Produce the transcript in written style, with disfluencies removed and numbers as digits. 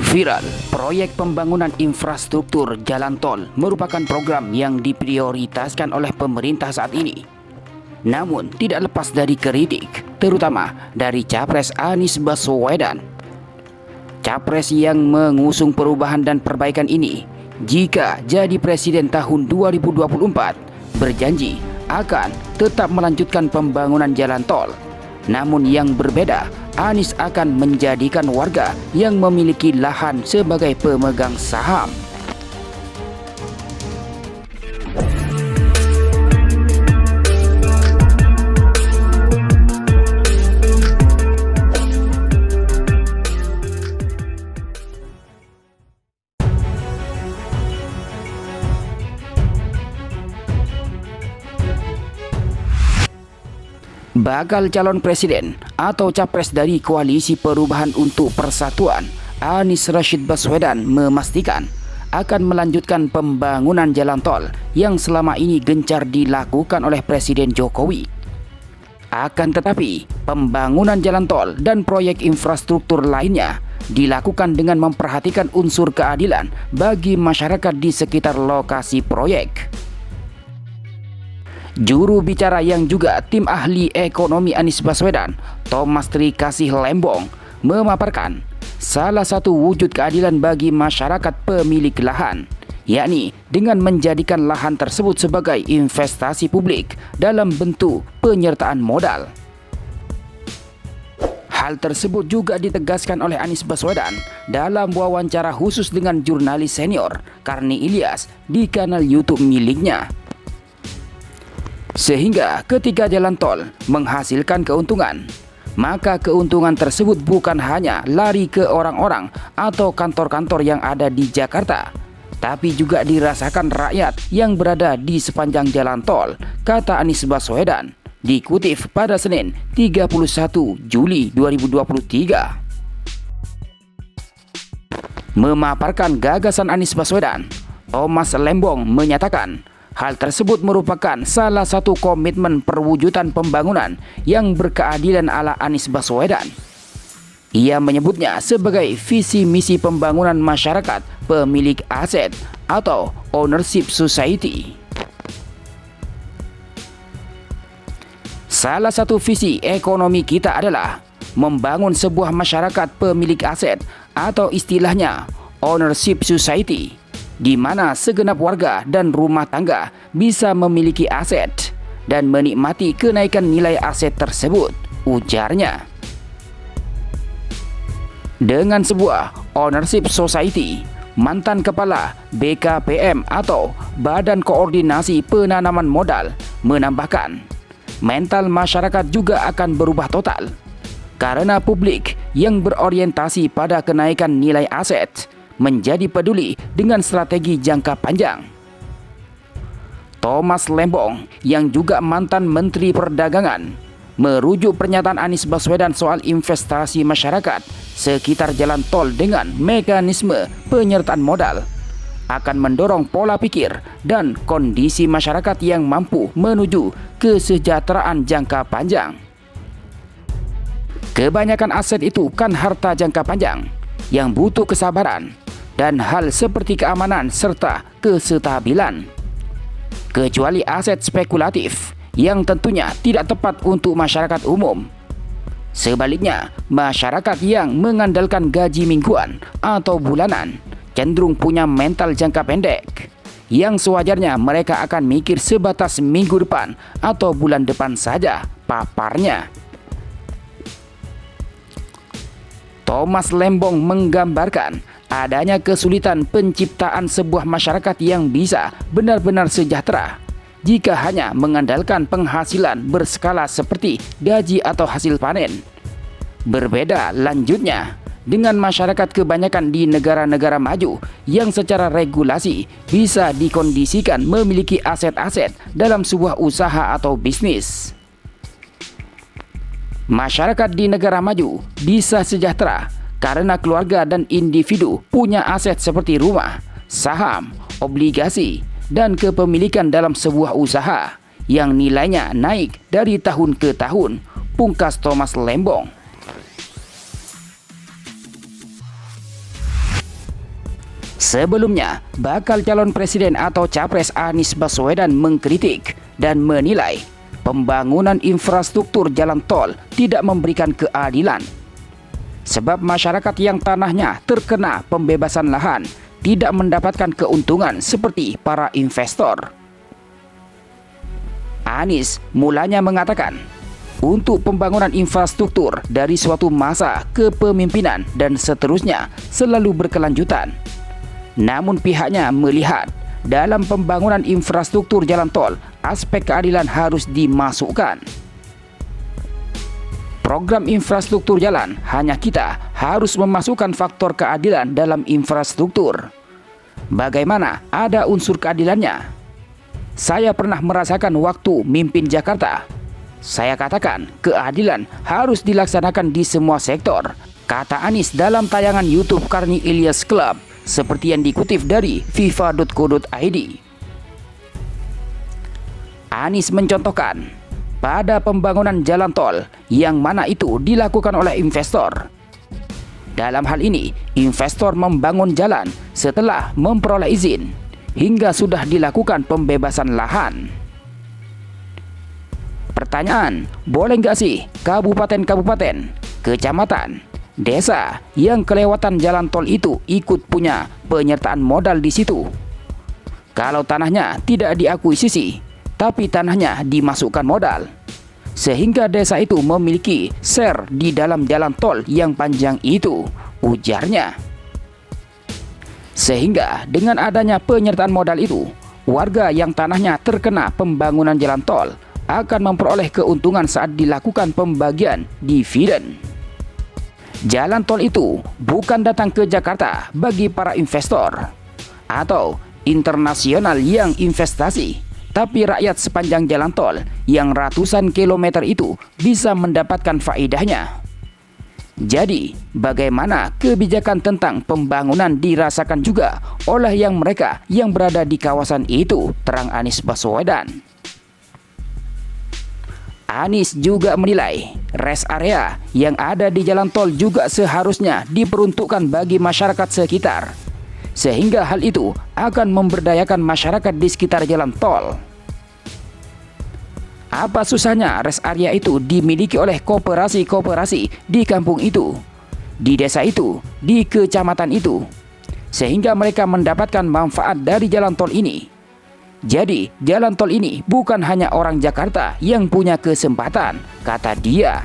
Viral, proyek pembangunan infrastruktur jalan tol merupakan program yang diprioritaskan oleh pemerintah saat ini. Namun, tidak lepas dari kritik, terutama dari Capres Anies Baswedan. Capres yang mengusung perubahan dan perbaikan ini, jika jadi presiden tahun 2024, berjanji akan tetap melanjutkan pembangunan jalan tol. Namun yang berbeda, Anies akan menjadikan warga yang memiliki lahan sebagai pemegang saham. Bakal calon presiden atau capres dari Koalisi Perubahan untuk Persatuan, Anies Rashid Baswedan memastikan akan melanjutkan pembangunan jalan tol yang selama ini gencar dilakukan oleh Presiden Jokowi. Akan tetapi, pembangunan jalan tol dan proyek infrastruktur lainnya dilakukan dengan memperhatikan unsur keadilan bagi masyarakat di sekitar lokasi proyek. Juru bicara yang juga tim ahli ekonomi Anies Baswedan, Thomas Trikasih Lembong, memaparkan salah satu wujud keadilan bagi masyarakat pemilik lahan, yakni dengan menjadikan lahan tersebut sebagai investasi publik dalam bentuk penyertaan modal. Hal tersebut juga ditegaskan oleh Anies Baswedan dalam wawancara khusus dengan jurnalis senior Karni Ilyas di kanal YouTube miliknya. Sehingga ketika jalan tol menghasilkan keuntungan, maka keuntungan tersebut bukan hanya lari ke orang-orang atau kantor-kantor yang ada di Jakarta, tapi juga dirasakan rakyat yang berada di sepanjang jalan tol, kata Anies Baswedan, dikutip pada Senin 31 Juli 2023. Memaparkan gagasan Anies Baswedan, Thomas Lembong menyatakan hal tersebut merupakan salah satu komitmen perwujudan pembangunan yang berkeadilan ala Anies Baswedan. Ia menyebutnya sebagai visi misi pembangunan masyarakat pemilik aset atau ownership society. Salah satu visi ekonomi kita adalah membangun sebuah masyarakat pemilik aset atau istilahnya ownership society, di mana segenap warga dan rumah tangga bisa memiliki aset dan menikmati kenaikan nilai aset tersebut, ujarnya. Dengan sebuah ownership society, mantan kepala BKPM atau Badan Koordinasi Penanaman Modal menambahkan, mental masyarakat juga akan berubah total karena publik yang berorientasi pada kenaikan nilai aset menjadi peduli dengan strategi jangka panjang. Thomas Lembong yang juga mantan Menteri Perdagangan merujuk pernyataan Anies Baswedan soal investasi masyarakat sekitar jalan tol dengan mekanisme penyertaan modal akan mendorong pola pikir dan kondisi masyarakat yang mampu menuju kesejahteraan jangka panjang. Kebanyakan aset itu kan harta jangka panjang yang butuh kesabaran dan hal seperti keamanan serta kestabilan. Kecuali aset spekulatif yang tentunya tidak tepat untuk masyarakat umum. Sebaliknya, masyarakat yang mengandalkan gaji mingguan atau bulanan cenderung punya mental jangka pendek, yang sewajarnya mereka akan mikir sebatas minggu depan atau bulan depan saja, paparnya. Thomas Lembong menggambarkan adanya kesulitan penciptaan sebuah masyarakat yang bisa benar-benar sejahtera jika hanya mengandalkan penghasilan berskala seperti gaji atau hasil panen. Berbeda lanjutnya dengan masyarakat kebanyakan di negara-negara maju yang secara regulasi bisa dikondisikan memiliki aset-aset dalam sebuah usaha atau bisnis. Masyarakat di negara maju bisa sejahtera karena keluarga dan individu punya aset seperti rumah, saham, obligasi, dan kepemilikan dalam sebuah usaha yang nilainya naik dari tahun ke tahun, pungkas Thomas Lembong. Sebelumnya, bakal calon presiden atau capres Anies Baswedan mengkritik dan menilai pembangunan infrastruktur jalan tol tidak memberikan keadilan. Sebab masyarakat yang tanahnya terkena pembebasan lahan tidak mendapatkan keuntungan seperti para investor. Anies mulanya mengatakan, untuk pembangunan infrastruktur dari suatu masa kepemimpinan dan seterusnya selalu berkelanjutan. Namun pihaknya melihat dalam pembangunan infrastruktur jalan tol, aspek keadilan harus dimasukkan. Program infrastruktur jalan, hanya kita harus memasukkan faktor keadilan dalam infrastruktur. Bagaimana ada unsur keadilannya? Saya pernah merasakan waktu mimpin Jakarta. Saya katakan keadilan harus dilaksanakan di semua sektor, kata Anies dalam tayangan YouTube Karni Ilyas Club, seperti yang dikutip dari fifa.co.id. Anies mencontohkan pada pembangunan jalan tol yang mana itu dilakukan oleh investor. Dalam hal ini, investor membangun jalan setelah memperoleh izin hingga sudah dilakukan pembebasan lahan. Pertanyaan, boleh nggak sih kabupaten-kabupaten, kecamatan, desa yang kelewatan jalan tol itu ikut punya penyertaan modal di situ? Kalau tanahnya tidak diakuisisi, tapi tanahnya dimasukkan modal, sehingga desa itu memiliki share di dalam jalan tol yang panjang itu, ujarnya. Sehingga dengan adanya penyertaan modal itu, warga yang tanahnya terkena pembangunan jalan tol akan memperoleh keuntungan saat dilakukan pembagian dividen. Jalan tol itu bukan datang ke Jakarta bagi para investor atau internasional yang investasi, tapi rakyat sepanjang jalan tol yang ratusan kilometer itu bisa mendapatkan faedahnya. Jadi, bagaimana kebijakan tentang pembangunan dirasakan juga oleh mereka yang berada di kawasan itu, terang Anies Baswedan. Anies juga menilai rest area yang ada di jalan tol juga seharusnya diperuntukkan bagi masyarakat sekitar, sehingga hal itu akan memberdayakan masyarakat di sekitar jalan tol. Apa susahnya rest area itu dimiliki oleh koperasi-koperasi di kampung itu, di desa itu, di kecamatan itu, sehingga mereka mendapatkan manfaat dari jalan tol ini. Jadi, jalan tol ini bukan hanya orang Jakarta yang punya kesempatan, kata dia.